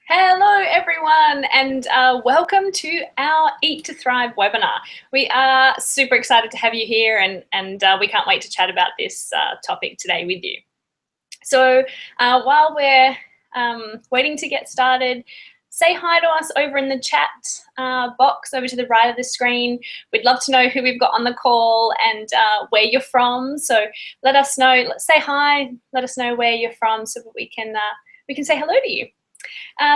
Hello everyone, and welcome to our Eat to Thrive webinar. We are super excited to have you here, and we can't wait to chat about this topic today with you. So while we're waiting to get started, say hi to us over in the chat box over to the right of the screen. We'd love to know who we've got on the call and where you're from. So let us know, say hi, let us know where you're from so that we can say hello to you.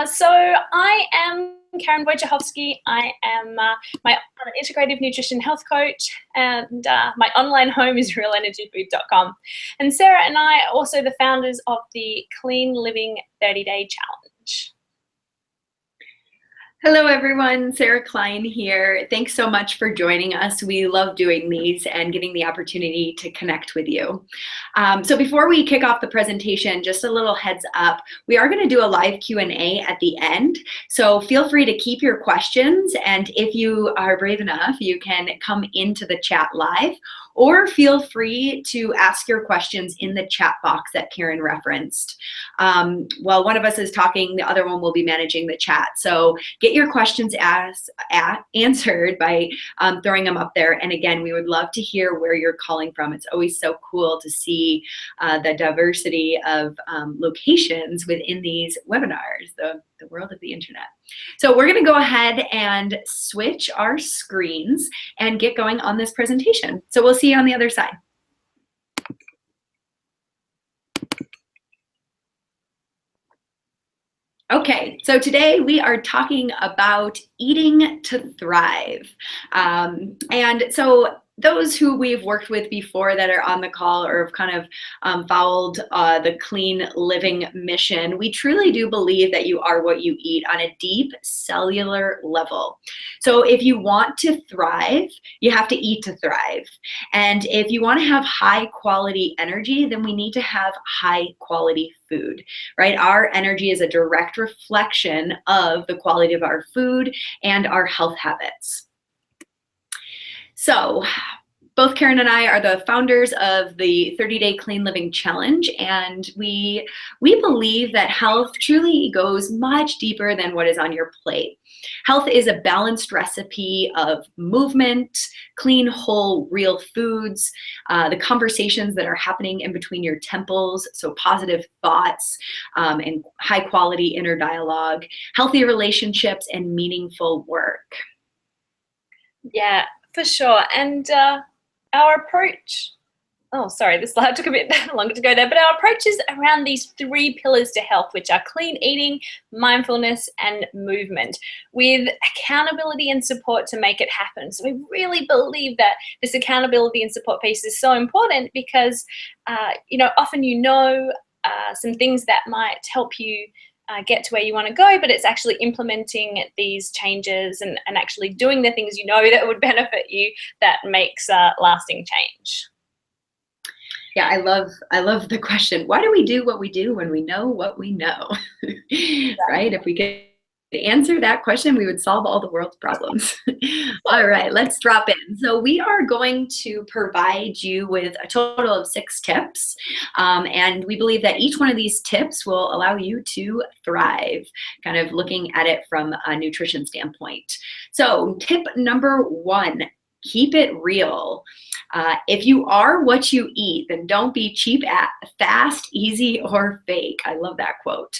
So I am Karen Wojciechowski. I am I'm an integrative nutrition health coach, and my online home is realenergyfood.com. And Sarah and I are also the founders of the Clean Living 30-Day Challenge. Hello everyone, Sarah Klein here. Thanks so much for joining us. We love doing these and getting the opportunity to connect with you. So before we kick off the presentation, just a little heads up, we are going to do a live Q&A at the end. So feel free to keep your questions, and if you are brave enough, you can come into the chat live, or feel free to ask your questions in the chat box that Karen referenced. While one of us is talking, the other one will be managing the chat. So get your questions answered by throwing them up there. And again, we would love to hear where you're calling from. It's always so cool to see the diversity of locations within these webinars, the world of the internet. So we're going to go ahead and switch our screens and get going on this presentation. So we'll see you on the other side. Okay, so today we are talking about eating to thrive. And so those who we've worked with before that are on the call or have kind of followed the clean living mission, we truly do believe that you are what you eat on a deep cellular level. So if you want to thrive, you have to eat to thrive. And if you want to have high quality energy, then we need to have high quality food, right? Our energy is a direct reflection of the quality of our food and our health habits. So both Karen and I are the founders of the 30-Day Clean Living Challenge, and we believe that health truly goes much deeper than what is on your plate. Health is a balanced recipe of movement, clean, whole, real foods, the conversations that are happening in between your temples, so positive thoughts and high quality inner dialogue, healthy relationships, and meaningful work. Yeah, for sure. And our approach, oh, sorry, this slide took a bit longer to go there, but our approach is around these 3 pillars to health, which are clean eating, mindfulness, and movement, with accountability and support to make it happen. So we really believe that this accountability and support piece is so important because, often some things that might help you get to where you want to go, but it's actually implementing these changes and actually doing the things that would benefit you that makes lasting change. Yeah, I love the question. Why do we do what we do when we know what we know? Right? If we could answer that question, we would solve all the world's problems. All right, let's drop in. So we are going to provide you with a total of 6 tips. And we believe that each one of these tips will allow you to thrive, kind of looking at it from a nutrition standpoint. So tip number 1, keep it real. If you are what you eat, then don't be cheap, fast, easy, or fake. I love that quote.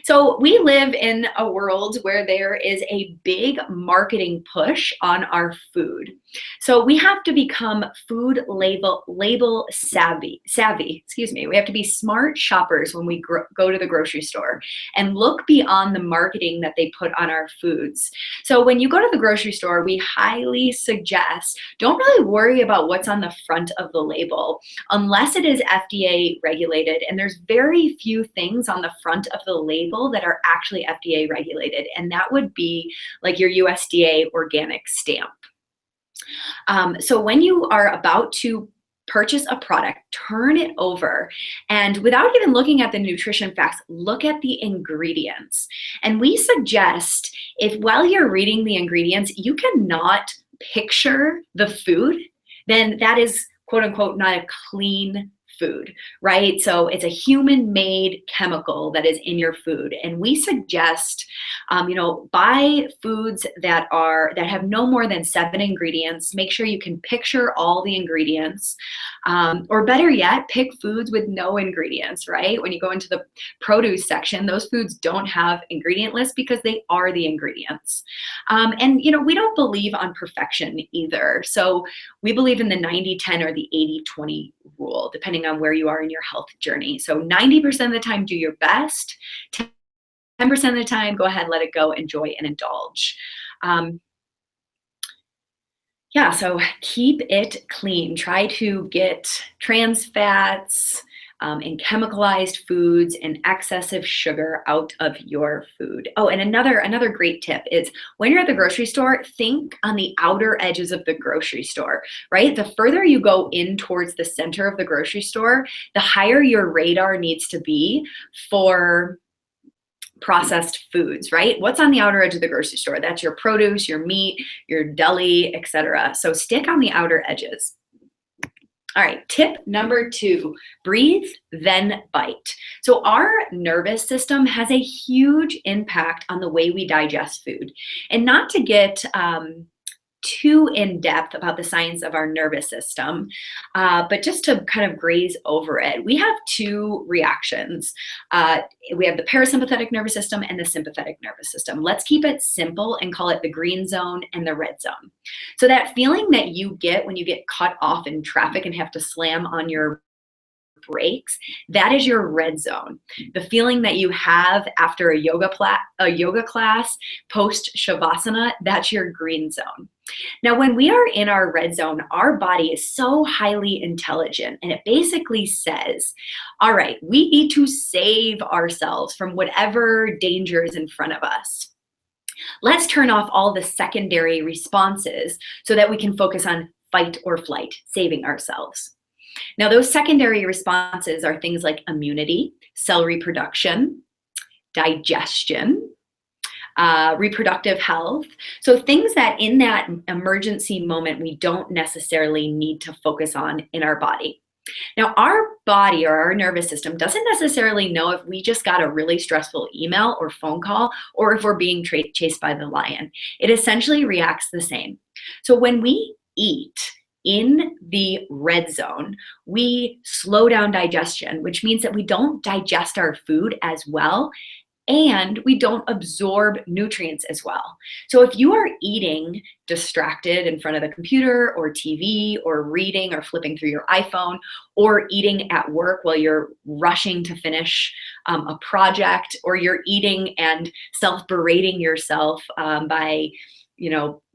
So we live in a world where there is a big marketing push on our food. So we have to become food label savvy. We have to be smart shoppers when we go to the grocery store and look beyond the marketing that they put on our foods. So when you go to the grocery store, we highly suggest don't really worry about what's on the front of the label unless it is FDA regulated, and there's very few things on the front of the label that are actually FDA regulated, and that would be like your USDA organic stamp. So when you are about to purchase a product, turn it over, and without even looking at the nutrition facts, look at the ingredients. And we suggest if while you're reading the ingredients, you cannot picture the food, then that is quote unquote not a clean food, right? So it's a human-made chemical that is in your food, and we suggest, buy foods that have no more than 7 ingredients. Make sure you can picture all the ingredients, or better yet, pick foods with no ingredients, right? When you go into the produce section, those foods don't have ingredient lists because they are the ingredients. And we don't believe on perfection either. So we believe in the 90-10 or the 80-20 rule, depending on where you are in your health journey. So 90% of the time, do your best. 10% of the time, go ahead, let it go, enjoy and indulge. So keep it clean. Try to get trans fats and chemicalized foods and excessive sugar out of your food. Oh, and another great tip is when you're at the grocery store, think on the outer edges of the grocery store, right? The further you go in towards the center of the grocery store, the higher your radar needs to be for processed foods, right? What's on the outer edge of the grocery store? That's your produce, your meat, your deli, etc. So stick on the outer edges. All right, tip number 2, breathe, then bite. So our nervous system has a huge impact on the way we digest food. And not to get too in depth about the science of our nervous system, but just to kind of graze over it, we have 2 reactions. We have the parasympathetic nervous system and the sympathetic nervous system. Let's keep it simple and call it the green zone and the red zone. So that feeling that you get when you get cut off in traffic and have to slam on your brakes, that is your red zone. The feeling that you have after a yoga class post shavasana, that's your green zone. Now, when we are in our red zone, our body is so highly intelligent, and it basically says, all right, we need to save ourselves from whatever danger is in front of us. Let's turn off all the secondary responses so that we can focus on fight or flight, saving ourselves. Now, those secondary responses are things like immunity, cell reproduction, digestion, reproductive health. So things that in that emergency moment, we don't necessarily need to focus on in our body. Now, our body or our nervous system doesn't necessarily know if we just got a really stressful email or phone call or if we're being chased by the lion. It essentially reacts the same. So when we eat in the red zone, we slow down digestion, which means that we don't digest our food as well, and we don't absorb nutrients as well. So if you are eating distracted in front of the computer or TV or reading or flipping through your iPhone or eating at work while you're rushing to finish a project, or you're eating and self-berating yourself by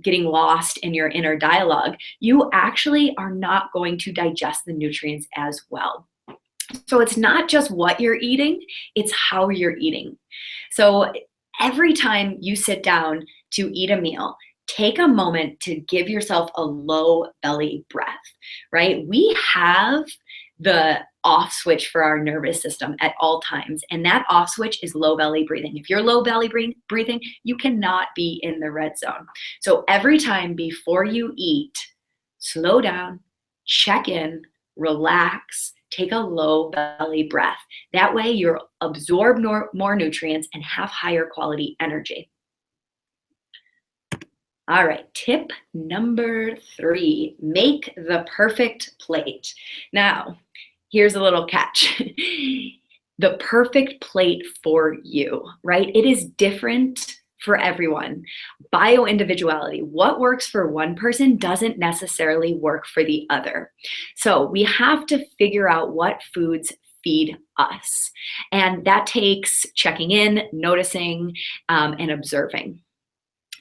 getting lost in your inner dialogue, you actually are not going to digest the nutrients as well. So it's not just what you're eating, it's how you're eating. So every time you sit down to eat a meal, take a moment to give yourself a low belly breath, right? We have the off switch for our nervous system at all times, and that off switch is low belly breathing. If you're low belly breathing, you cannot be in the red zone. So every time before you eat, slow down, check in, relax, take a low belly breath. That way you'll absorb more nutrients and have higher quality energy. All right, tip number 3, make the perfect plate. Now, here's a little catch. The perfect plate for you, right? It is different for everyone. Bio-individuality. What works for one person doesn't necessarily work for the other. So we have to figure out what foods feed us. And that takes checking in, noticing, and observing.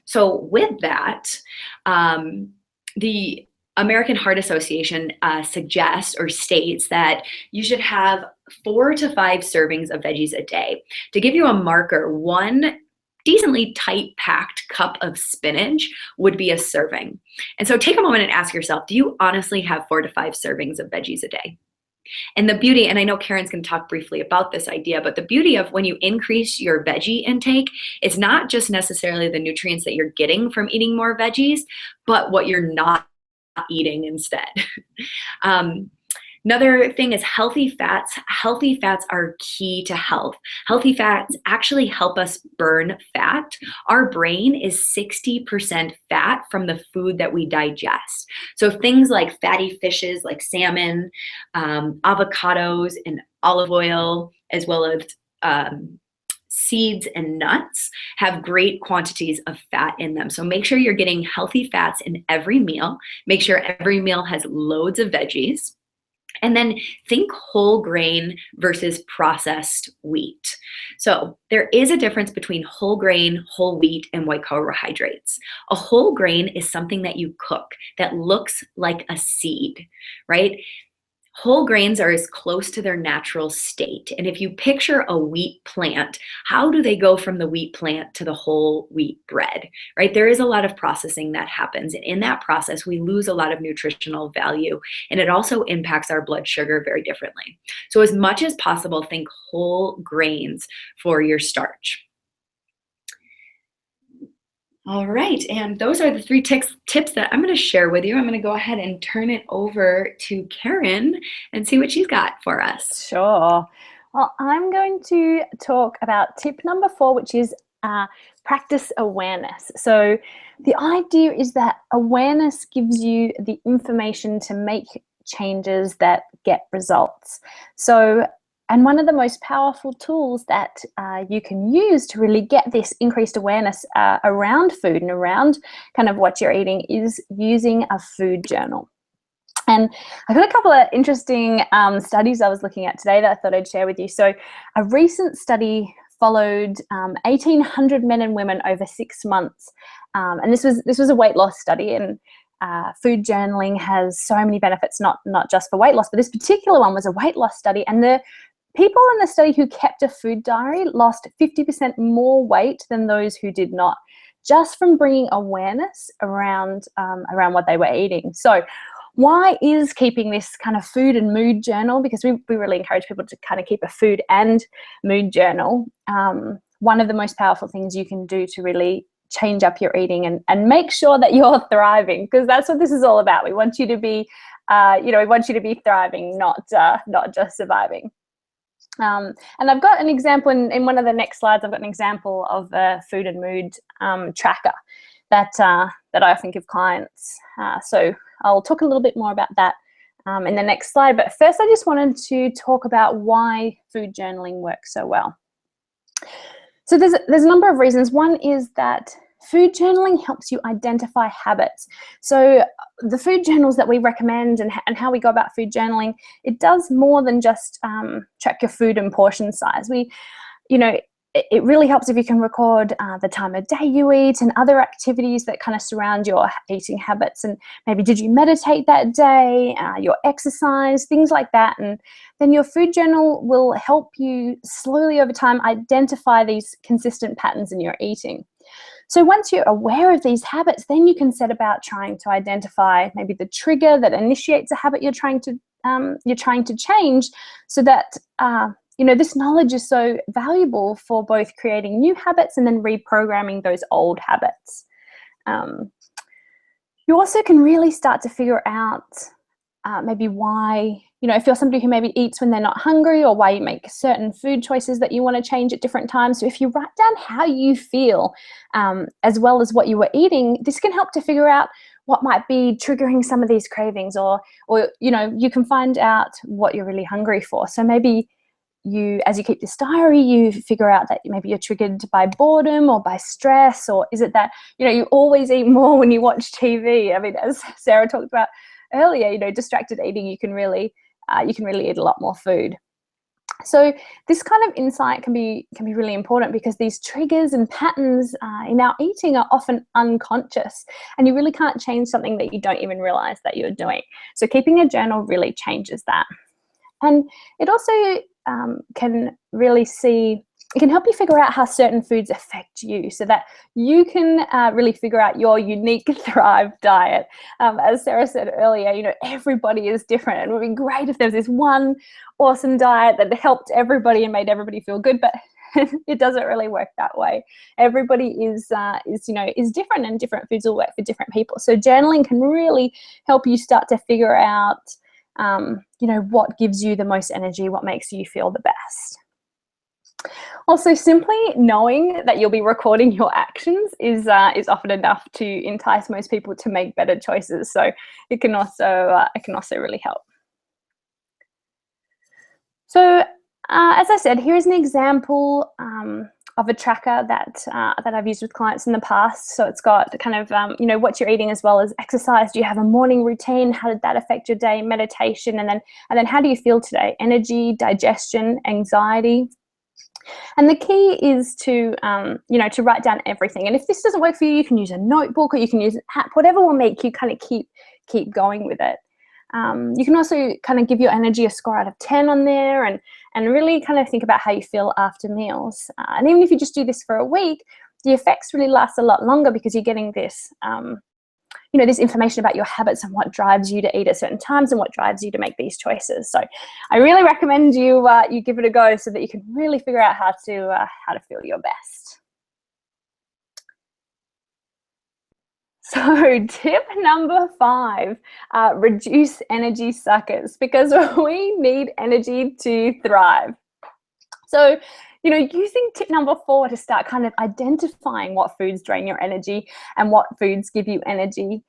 So with that, the American Heart Association suggests or states that you should have 4 to 5 servings of veggies a day. To give you a marker, 1 decently tight packed cup of spinach would be a serving. And so take a moment and ask yourself, do you honestly have 4 to 5 servings of veggies a day? And the beauty, and I know Karen's going to talk briefly about this idea, but the beauty of when you increase your veggie intake, it's not just necessarily the nutrients that you're getting from eating more veggies, but what you're not eating instead. Another thing is healthy fats. Healthy fats are key to health. Healthy fats actually help us burn fat. Our brain is 60% fat from the food that we digest. So things like fatty fishes like salmon, avocados, and olive oil, as well as seeds and nuts have great quantities of fat in them. So make sure you're getting healthy fats in every meal. Make sure every meal has loads of veggies. And then think whole grain versus processed wheat. So there is a difference between whole grain, whole wheat, and white carbohydrates. A whole grain is something that you cook that looks like a seed, right? Whole grains are as close to their natural state. And if you picture a wheat plant, how do they go from the wheat plant to the whole wheat bread, right? There is a lot of processing that happens. And in that process, we lose a lot of nutritional value. And it also impacts our blood sugar very differently. So as much as possible, think whole grains for your starch. All right, and those are the 3 tips that I'm going to share with you. I'm going to go ahead and turn it over to Karen and see what she's got for us. Sure. Well, I'm going to talk about tip number 4, which is practice awareness. So the idea is that awareness gives you the information to make changes that get results. And one of the most powerful tools that you can use to really get this increased awareness around food and around kind of what you're eating is using a food journal. And I got a couple of interesting studies I was looking at today that I thought I'd share with you. So a recent study followed 1,800 men and women over 6 months. And this was a weight loss study, and food journaling has so many benefits, not just for weight loss, but this particular one was a weight loss study. And the people in the study who kept a food diary lost 50% more weight than those who did not, just from bringing awareness around what they were eating. So why is keeping this kind of food and mood journal? Because we really encourage people to kind of keep a food and mood journal. One of the most powerful things you can do to really change up your eating and make sure that you're thriving, because that's what this is all about. We want you to be, we want you to be thriving, not just surviving. And I've got an example in one of the next slides. I've got an example of a food and mood tracker that I often give clients. So I'll talk a little bit more about that in the next slide. But first, I just wanted to talk about why food journaling works so well. So there's a number of reasons. One is that food journaling helps you identify habits. So the food journals that we recommend and how we go about food journaling, it does more than just track your food and portion size. It really helps if you can record the time of day you eat and other activities that kind of surround your eating habits. And maybe did you meditate that day, your exercise, things like that. And then your food journal will help you slowly over time identify these consistent patterns in your eating. So once you're aware of these habits, then you can set about trying to identify maybe the trigger that initiates a habit you're trying to change, so that this knowledge is so valuable for both creating new habits and then reprogramming those old habits. You also can really start to figure out maybe why, if you're somebody who maybe eats when they're not hungry, or why you make certain food choices that you want to change at different times. So if you write down how you feel as well as what you were eating, this can help to figure out what might be triggering some of these cravings, or you can find out what you're really hungry for. So maybe as you keep this diary, you figure out that maybe you're triggered by boredom or by stress, or is it that, you always eat more when you watch TV? I mean, as Sarah talked about earlier, distracted eating, you can really eat a lot more food. So this kind of insight can be really important, because these triggers and patterns in our eating are often unconscious, and you really can't change something that you don't even realize that you're doing. So keeping a journal really changes that. And it also can help you figure out how certain foods affect you, so that you can really figure out your unique Thrive diet. As Sarah said earlier, everybody is different, and it would be great if there was this one awesome diet that helped everybody and made everybody feel good, but it doesn't really work that way. Everybody is different, and different foods will work for different people. So journaling can really help you start to figure out you know, what gives you the most energy, what makes you feel the best. Also, simply knowing that you'll be recording your actions is often enough to entice most people to make better choices. So it can also really help. So as I said, here is an example of a tracker that I've used with clients in the past. So it's got kind of you know, what you're eating as well as exercise. Do you have a morning routine? How did that affect your day? Meditation, and then how do you feel today? Energy, digestion, anxiety. And the key is to, you know, to write down everything. And if this doesn't work for you, you can use a notebook or you can use an app, whatever will make you kind of keep going with it. You can also kind of give your energy a score out of 10 on there and really kind of think about how you feel after meals. And even if you just do this for a week, the effects really last a lot longer because you're getting this, you know, this information about your habits and what drives you to eat at certain times and what drives you to make these choices. So I really recommend you you give it a go so that you can really figure out how to feel your best. So tip number 5, reduce energy suckers, because we need energy to thrive. So, you know, using tip number 4 to start kind of identifying what foods drain your energy and what foods give you energy,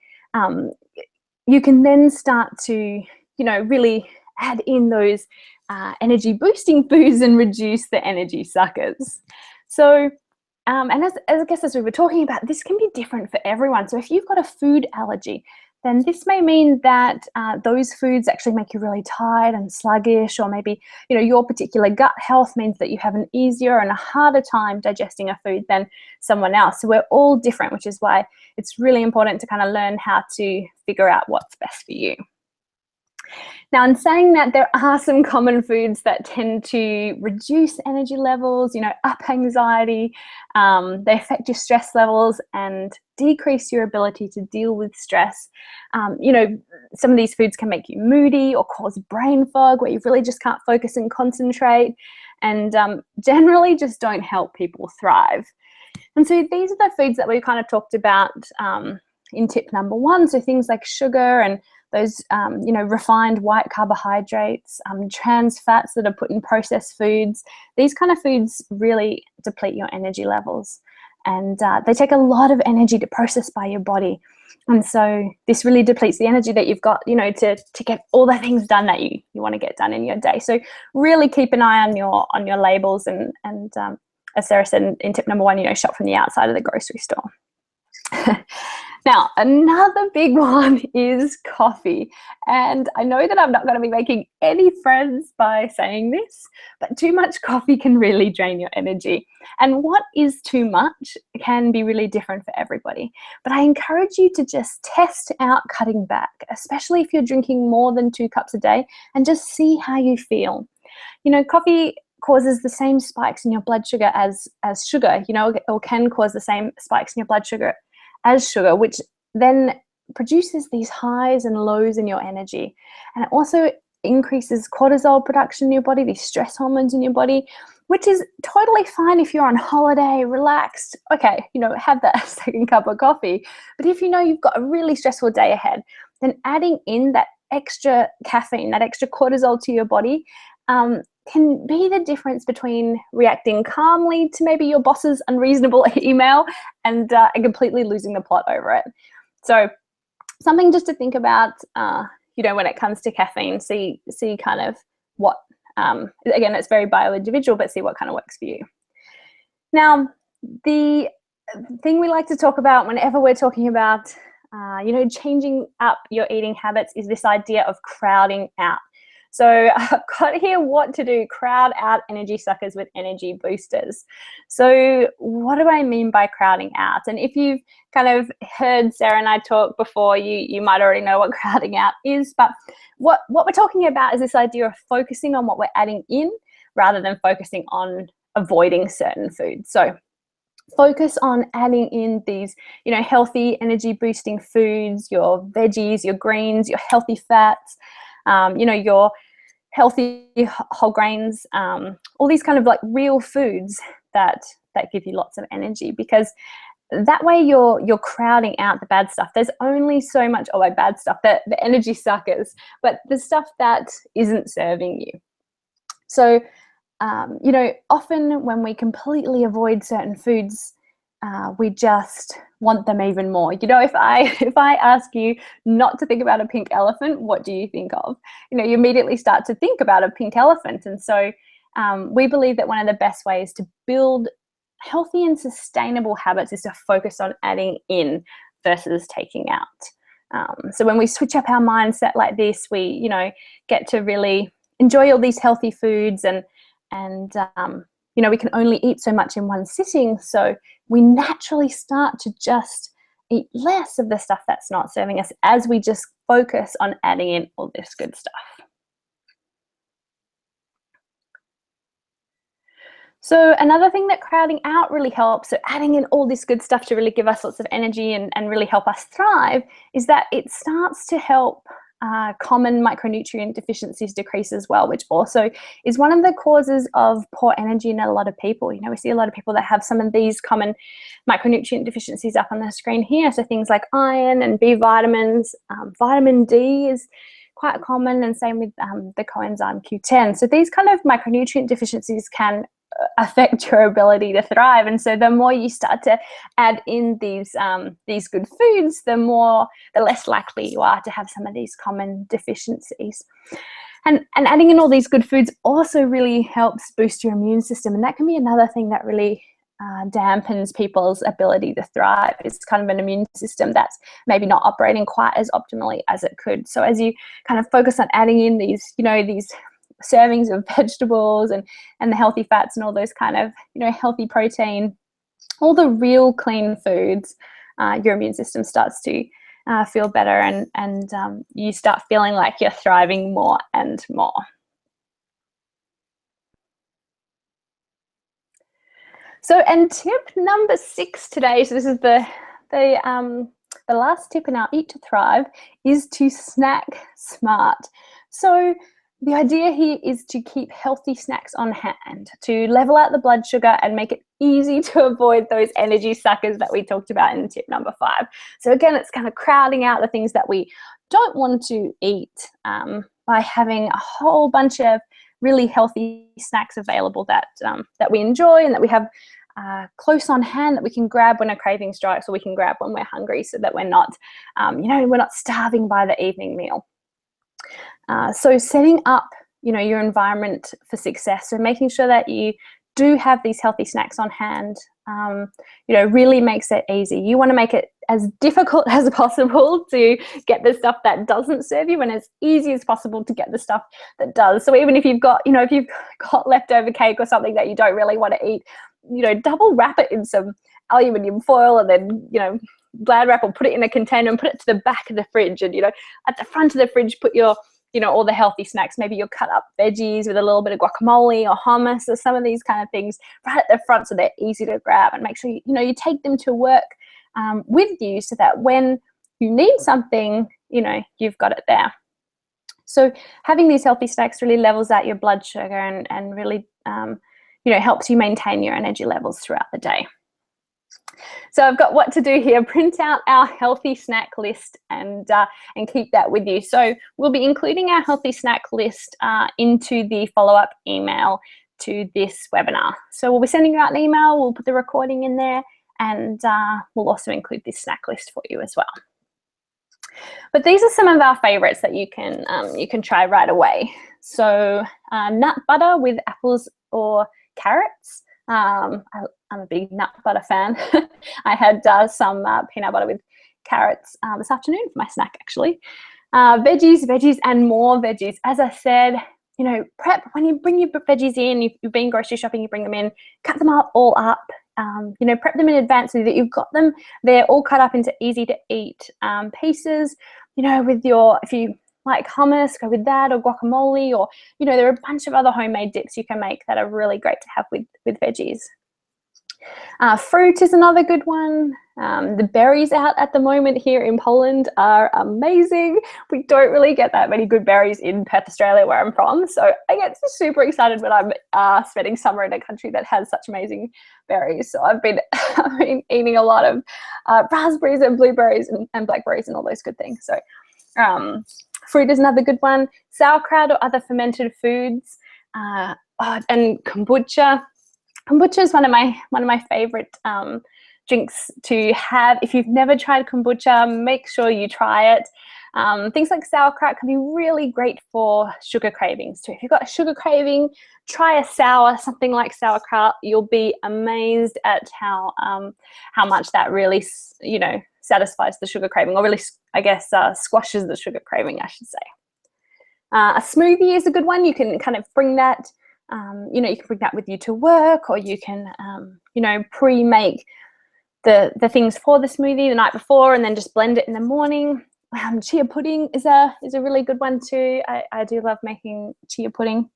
you can then start to, you know, really add in those energy boosting foods and reduce the energy suckers. So, and as I guess as we were talking about, this can be different for everyone. So if you've got a food allergy, then this may mean that those foods actually make you really tired and sluggish, or maybe, you know, your particular gut health means that you have an easier and a harder time digesting a food than someone else. So we're all different, which is why it's really important to kind of learn how to figure out what's best for you. Now, in saying that, there are some common foods that tend to reduce energy levels, you know, up anxiety, they affect your stress levels and decrease your ability to deal with stress. You know, some of these foods can make you moody or cause brain fog where you really just can't focus and concentrate, and generally just don't help people thrive. And so these are the foods that we kind of talked about in tip number 1. So things like sugar and those, you know, refined white carbohydrates, trans fats that are put in processed foods. These kind of foods really deplete your energy levels, and they take a lot of energy to process by your body. And so this really depletes the energy that you've got, you know, to get all the things done that you want to get done in your day. So really keep an eye on your labels, and as Sarah said in tip number 1, you know, shop from the outside of the grocery store. Now, another big one is coffee. And I know that I'm not going to be making any friends by saying this, but too much coffee can really drain your energy. And what is too much can be really different for everybody. But I encourage you to just test out cutting back, especially if you're drinking more than 2 cups a day, and just see how you feel. You know, coffee causes the same spikes in your blood sugar as sugar, you know, or can cause the same spikes in your blood sugar as sugar, which then produces these highs and lows in your energy. And it also increases cortisol production in your body, these stress hormones in your body, which is totally fine if you're on holiday, relaxed. Okay, you know, have that second cup of coffee. But if you know you've got a really stressful day ahead, then adding in that extra caffeine, that extra cortisol to your body, can be the difference between reacting calmly to maybe your boss's unreasonable email and completely losing the plot over it. So something just to think about, you know, when it comes to caffeine, see kind of what, again, it's very bio-individual, but see what kind of works for you. Now, the thing we like to talk about whenever we're talking about, you know, changing up your eating habits is this idea of crowding out. So I've got here what to do: crowd out energy suckers with energy boosters. So what do I mean by crowding out? And if you've kind of heard Sarah and I talk before, you might already know what crowding out is. But what we're talking about is this idea of focusing on what we're adding in rather than focusing on avoiding certain foods. So focus on adding in these, you know, healthy energy boosting foods, your veggies, your greens, your healthy fats, you know, your healthy whole grains, all these kind of like real foods that give you lots of energy. Because that way you're crowding out the bad stuff. There's only so much, bad stuff, the energy suckers, but the stuff that isn't serving you. So, you know, often when we completely avoid certain foods, we just want them even more. You know, if I ask you not to think about a pink elephant, what do you think of? You know, you immediately start to think about a pink elephant. And so we believe that one of the best ways to build healthy and sustainable habits is to focus on adding in versus taking out. So when we switch up our mindset like this, we, you know, get to really enjoy all these healthy foods, and you know, we can only eat so much in one sitting. So we naturally start to just eat less of the stuff that's not serving us as we just focus on adding in all this good stuff. So another thing that crowding out really helps, so adding in all this good stuff to really give us lots of energy and really help us thrive, is that it starts to help common micronutrient deficiencies decrease as well, which also is one of the causes of poor energy in a lot of people. You know, we see a lot of people that have some of these common micronutrient deficiencies up on the screen here. So things like iron and B vitamins, vitamin D is quite common, and same with the coenzyme Q10. So these kind of micronutrient deficiencies can affect your ability to thrive, and so the more you start to add in these good foods, the less likely you are to have some of these common deficiencies. And adding in all these good foods also really helps boost your immune system, and that can be another thing that really dampens people's ability to thrive. It's kind of an immune system that's maybe not operating quite as optimally as it could. So as you kind of focus on adding in these, you know, these servings of vegetables and the healthy fats and all those kind of, you know, healthy protein, all the real clean foods, your immune system starts to feel better, and you start feeling like you're thriving more and more. So, and tip number 6 today, so this is the last tip in our Eat to Thrive, is to snack smart. So the idea here is to keep healthy snacks on hand, to level out the blood sugar and make it easy to avoid those energy suckers that we talked about in tip number 5. So again, it's kind of crowding out the things that we don't want to eat by having a whole bunch of really healthy snacks available that we enjoy and that we have close on hand, that we can grab when a craving strikes, or we can grab when we're hungry, so that we're not, you know, we're not starving by the evening meal. So setting up, you know, your environment for success, so making sure that you do have these healthy snacks on hand, you know, really makes it easy. You want to make it as difficult as possible to get the stuff that doesn't serve you, and as easy as possible to get the stuff that does. So even if you've got, you know, if you've got leftover cake or something that you don't really want to eat, you know, double wrap it in some aluminium foil, and then, you know, Glad wrap, or put it in a container and put it to the back of the fridge. And, you know, at the front of the fridge, put your, you know, all the healthy snacks, maybe your cut up veggies with a little bit of guacamole or hummus or some of these kind of things right at the front, so they're easy to grab. And make sure you know, you take them to work with you, so that when you need something, you know, you've got it there. So having these healthy snacks really levels out your blood sugar and really, you know, helps you maintain your energy levels throughout the day. So I've got what to do here. Print out our healthy snack list and keep that with you. So we'll be including our healthy snack list into the follow-up email to this webinar. So we'll be sending you out an email, we'll put the recording in there, and we'll also include this snack list for you as well. But these are some of our favorites that you can try right away. So nut butter with apples or carrots. I'm a big nut butter fan. I had some peanut butter with carrots this afternoon for my snack, actually. Veggies, and more veggies. As I said, you know, prep when you bring your veggies in. You've been grocery shopping, you bring them in, cut them all up. You know, prep them in advance so that you've got them. They're all cut up into easy to eat pieces. You know, with your, if you like hummus, go with that, or guacamole, or, you know, there are a bunch of other homemade dips you can make that are really great to have with veggies. Fruit is another good one. The berries out at the moment here in Poland are amazing. We don't really get that many good berries in Perth, Australia, where I'm from. So I get super excited when I'm spending summer in a country that has such amazing berries. So I've been, I've been eating a lot of raspberries and blueberries and blackberries and all those good things. So fruit is another good one. Sauerkraut or other fermented foods, and kombucha. Kombucha is one of my favorite drinks to have. If you've never tried kombucha, make sure you try it. Things like sauerkraut can be really great for sugar cravings too. If you've got a sugar craving, try a sour, something like sauerkraut. You'll be amazed at how much that really, satisfies the sugar craving, or really, I guess, squashes the sugar craving, I should say. A smoothie is a good one. You can kind of bring that, you can bring that with you to work, or you can, pre-make the things for the smoothie the night before and then just blend it in the morning. Chia pudding is a really good one too. I do love making chia pudding.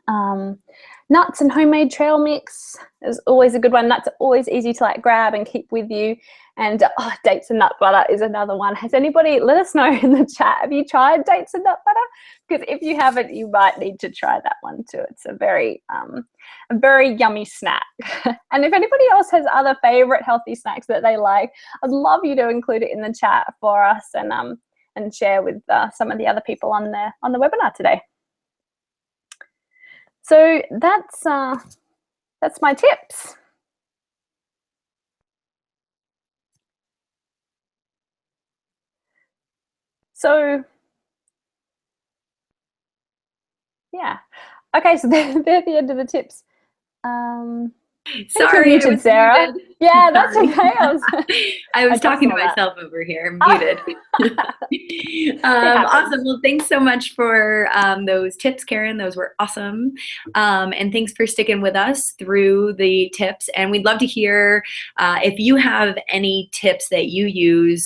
Nuts and homemade trail mix is always a good one. Nuts are always easy to grab and keep with you. And dates and nut butter is another one. Has anybody, let us know in the chat, have you tried dates and nut butter? Because if you haven't, you might need to try that one too. It's a very yummy snack. And if anybody else has other favorite healthy snacks that they like, I'd love you to include it in the chat for us and share with some of the other people on the webinar today. So that's my tips. So yeah, okay. So they're the end of the tips. Sorry, muted, Sarah. Muted. Yeah, that's okay. I was talking to myself over here, muted. Awesome. Well, thanks so much for those tips, Karen. Those were awesome. And thanks for sticking with us through the tips. And we'd love to hear if you have any tips that you use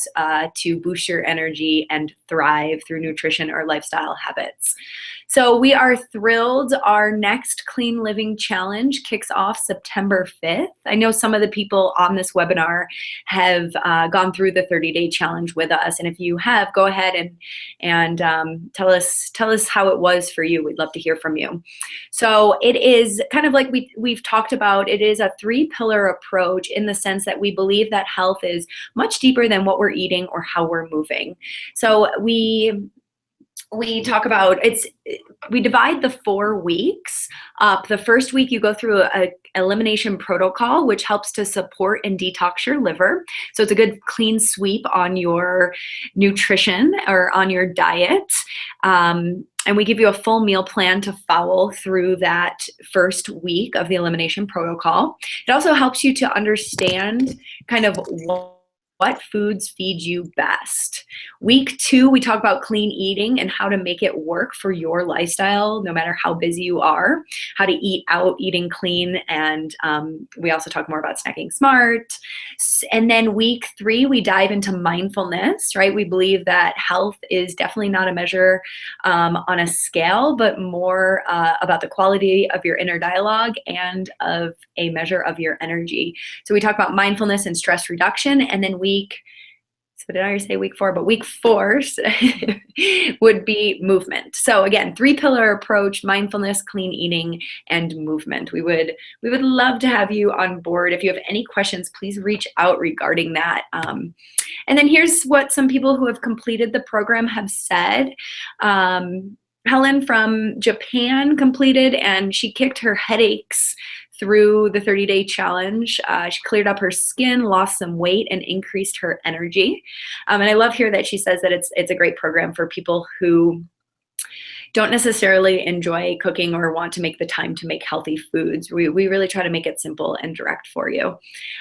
to boost your energy and thrive through nutrition or lifestyle habits. So we are thrilled. Our next Clean Living Challenge kicks off September 5th. I know some of the people on this webinar have gone through the 30-day challenge with us. And if you have, go ahead and tell us how it was for you. We'd love to hear from you. So it is kind of like we've talked about, it is a 3-pillar approach in the sense that we believe that health is much deeper than what we're eating or how we're moving. So we talk about we divide the 4 weeks up. The first week you go through a elimination protocol, which helps to support and detox your liver. So it's a good clean sweep on your nutrition or on your diet. And we give you a full meal plan to follow through that first week of the elimination protocol. It also helps you to understand kind of what foods feed you best. Week 2, we talk about clean eating and how to make it work for your lifestyle, no matter how busy you are, how to eat out, eating clean, and we also talk more about snacking smart. And then week 3, we dive into mindfulness, right? We believe that health is definitely not a measure on a scale, but more about the quality of your inner dialogue and of a measure of your energy. So we talk about mindfulness and stress reduction, and then so did I already say week 4? But week 4 would be movement. So again, 3-pillar approach: mindfulness, clean eating, and movement. We would love to have you on board. If you have any questions, please reach out regarding that. And then here's what some people who have completed the program have said. Helen from Japan completed, and she kicked her headaches through the 30-day challenge. She cleared up her skin, lost some weight, and increased her energy. And I love here that she says that it's a great program for people who don't necessarily enjoy cooking or want to make the time to make healthy foods. We really try to make it simple and direct for you.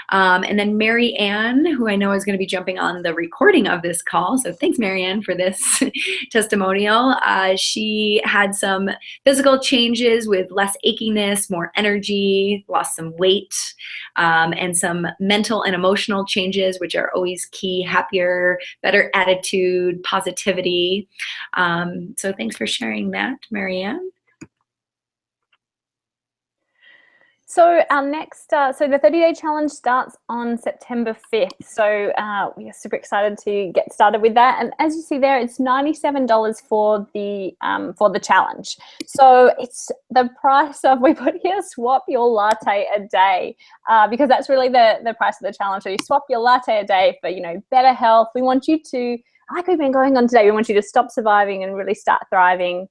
And then Mary Ann, who I know is going to be jumping on the recording of this call. So thanks, Mary Ann, for this testimonial. She had some physical changes with less achiness, more energy, lost some weight, and some mental and emotional changes, which are always key: happier, better attitude, positivity. So thanks for sharing that, Marianne. So our next, so the 30-day challenge starts on September 5th. So we are super excited to get started with that. And as you see there, it's $97 for the challenge. So it's the price of, we put here, swap your latte a day, because that's really the price of the challenge. So you swap your latte a day for, better health. We want you to, like we've been going on today, we want you to stop surviving and really start thriving,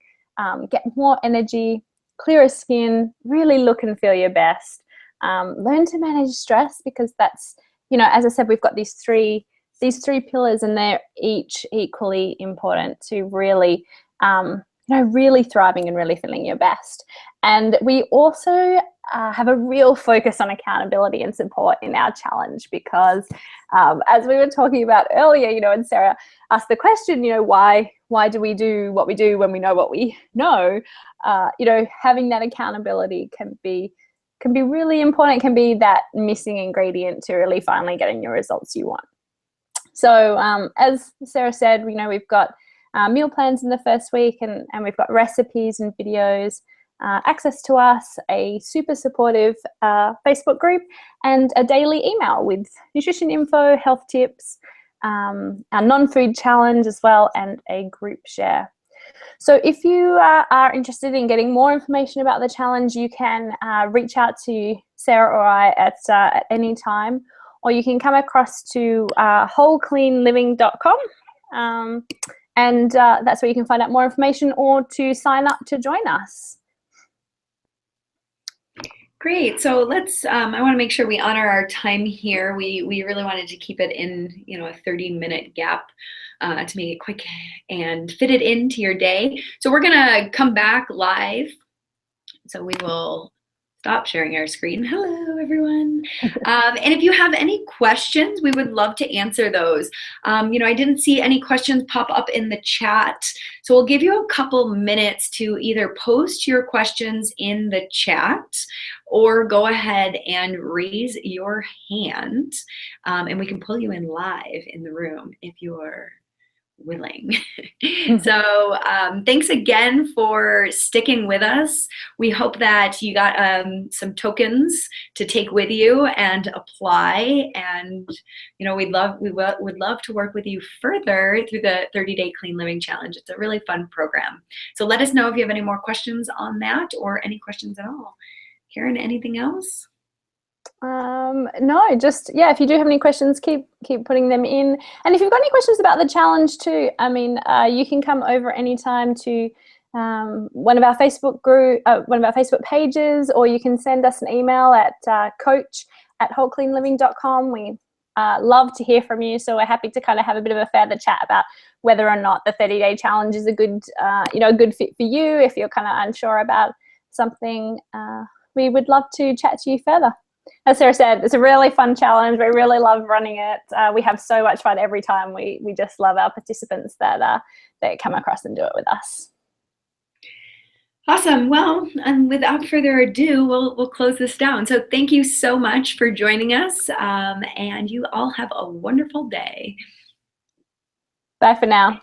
get more energy, clearer skin, really look and feel your best. Learn to manage stress, because that's, as I said, we've got these three pillars, and they're each equally important to really, really thriving and really feeling your best. And we also have a real focus on accountability and support in our challenge, because as we were talking about earlier, and Sarah asked the question, why do we do what we do when we know what we know? Having that accountability can be really important. It can be that missing ingredient to really finally getting your results you want. So as Sarah said, we've got meal plans in the first week, and we've got recipes and videos, access to us, a super supportive Facebook group, and a daily email with nutrition info, health tips, our non-food challenge as well, and a group share. So if you are interested in getting more information about the challenge, you can reach out to Sarah or I at any time, or you can come across to wholecleanliving.com, and that's where you can find out more information or to sign up to join us. Great. So let's, I want to make sure we honor our time here. We really wanted to keep it in, a 30-minute gap to make it quick and fit it into your day. So we're going to come back live. So we will stop sharing our screen. Hello, everyone. And if you have any questions, we would love to answer those. I didn't see any questions pop up in the chat. So we'll give you a couple minutes to either post your questions in the chat or go ahead and raise your hand, and we can pull you in live in the room if you're willing. So thanks again for sticking with us. We hope that you got some tokens to take with you and apply, and we would love to work with you further through the 30-day clean living challenge. It's a really fun program. So let us know if you have any more questions on that, or any questions at all. Karen, anything else? No, just, if you do have any questions, keep putting them in. And if you've got any questions about the challenge too, you can come over anytime to one of our Facebook pages, or you can send us an email at coach@wholecleanliving.com. We love to hear from you, so we're happy to kind of have a bit of a further chat about whether or not the 30-day challenge is a good good fit for you. If you're kind of unsure about something, we would love to chat to you further. As Sarah said, it's a really fun challenge. We really love running it. We have so much fun every time. We just love our participants that come across and do it with us. Awesome. Well, and without further ado, we'll close this down. So thank you so much for joining us, and you all have a wonderful day. Bye for now.